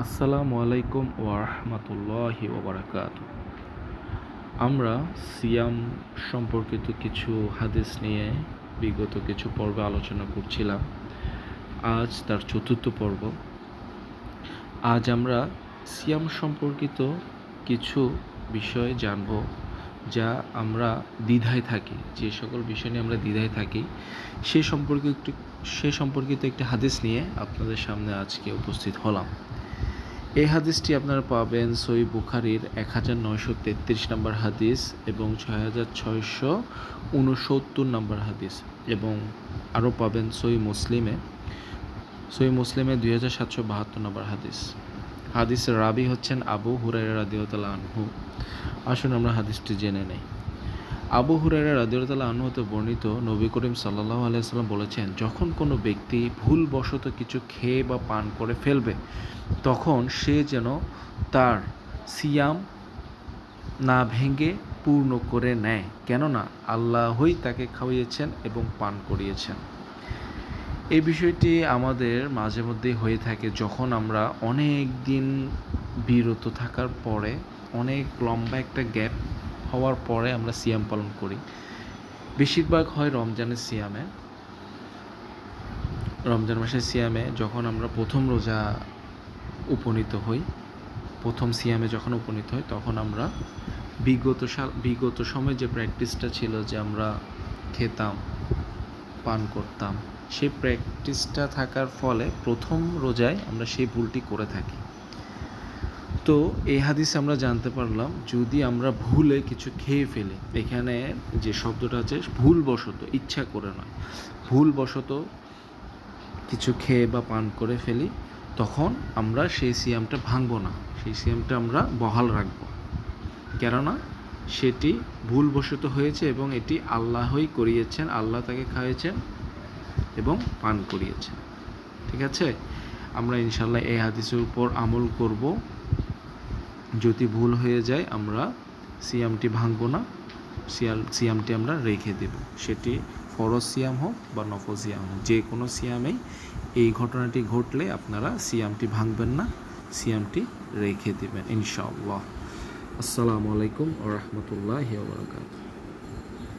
আসসালামু আলাইকুম ওয়া রাহমাতুল্লাহি ওয়া বারাকাতুহু। আমরা সিয়াম সম্পর্কিত কিছু হাদিস নিয়ে বিগত কিছু পর্বে আলোচনা করছিলাম। আজ তার চতুর্থ পর্ব। আজ আমরা সিয়াম সম্পর্কিত কিছু বিষয় জানব, যা আমরা দ্বিধায় থাকি, যে সকল বিষয় নিয়ে আমরা দ্বিধায় থাকি সে সম্পর্কিত একটি হাদিস নিয়ে আপনাদের সামনে আজকে উপস্থিত হলাম। এই হাদিসটি আপনারা পাবেন সহিহ বুখারীর 1933 নম্বর হাদিস এবং 6669 নম্বর হাদিস, এবং আরও পাবেন সহিহ মুসলিমে 2772 নম্বর হাদিস। হাদিসের রাবি হচ্ছেন আবু হুরায়রা রাদিয়াল্লাহু আনহু। আসুন আমরা হাদিসটি জেনে নেই। আবু হুরায়রা রাদিয়াল্লাহু আনহু হতে বর্ণিত, নবী করিম সাল্লাল্লাহু আলাইহি ওয়াসাল্লাম বলেছেন, যখন কোনো ব্যক্তি ভুলবশত কিছু খেয়ে বা পান করে ফেলবে, তখন সে যেন তার সিয়াম না ভেঙে পূর্ণ করে নেয়, কেননা আল্লাহই তাকে খাওয়িয়েছেন এবং পান করিয়েছেন। এই বিষয়টি আমাদের মাঝে মধ্যেই হয়ে থাকে, যখন আমরা অনেক দিন বিরত থাকার পরে, অনেক লম্বা একটা গ্যাপ হওয়ার পরে আমরা সিয়াম পালন করি। বেশিরভাগ হয় রমজান মাসের সিয়ামে যখন আমরা প্রথম রোজা উপনীত হই, প্রথম সিয়ামে যখন উপনীত হই, তখন আমরা বিগত সময় যে প্র্যাকটিসটা ছিল, যে আমরা খেতাম পান করতাম, সেই প্র্যাকটিসটা থাকার ফলে প্রথম রোজায় আমরা সেই ভুলটি করে থাকি। তো এই হাদিসে আমরা জানতে পারলাম, যদি আমরা ভুলে কিছু খেয়ে ফেলি, এখানে যে শব্দটা আছে ভুলবশত, ইচ্ছা করে নয়, ভুলবশত কিছু খেয়ে বা পান করে ফেলি, তখন আমরা সেই সিয়ামটা ভাঙবো না, সেই সিয়ামটা আমরা বহাল রাখবো, কেননা সেটি ভুলবশত হয়েছে এবং এটি আল্লাহই করিয়েছেন, আল্লাহ তাকে খাইয়েছেন এবং পান করিয়েছেন। ঠিক আছে, আমরা ইনশাল্লাহ এই হাদিসের উপর আমল করব। যদি ভুল হয়ে যায়, আমরা সিয়ামটি ভাঙবো না, সিয়ামটি আমরা রেখে দেব। সেটি ফরজ সিয়াম হোক বা নফল সিয়াম হোক, যে কোনো সিয়ামেই এই ঘটনাটি ঘটলে আপনারা সিয়ামটি ভাঙবেন না, সিয়ামটি রেখে দেবেন ইনশাআল্লাহ। আসসালামু আলাইকুম ওয়া রাহমাতুল্লাহি ওয়া বারাকাতুহু।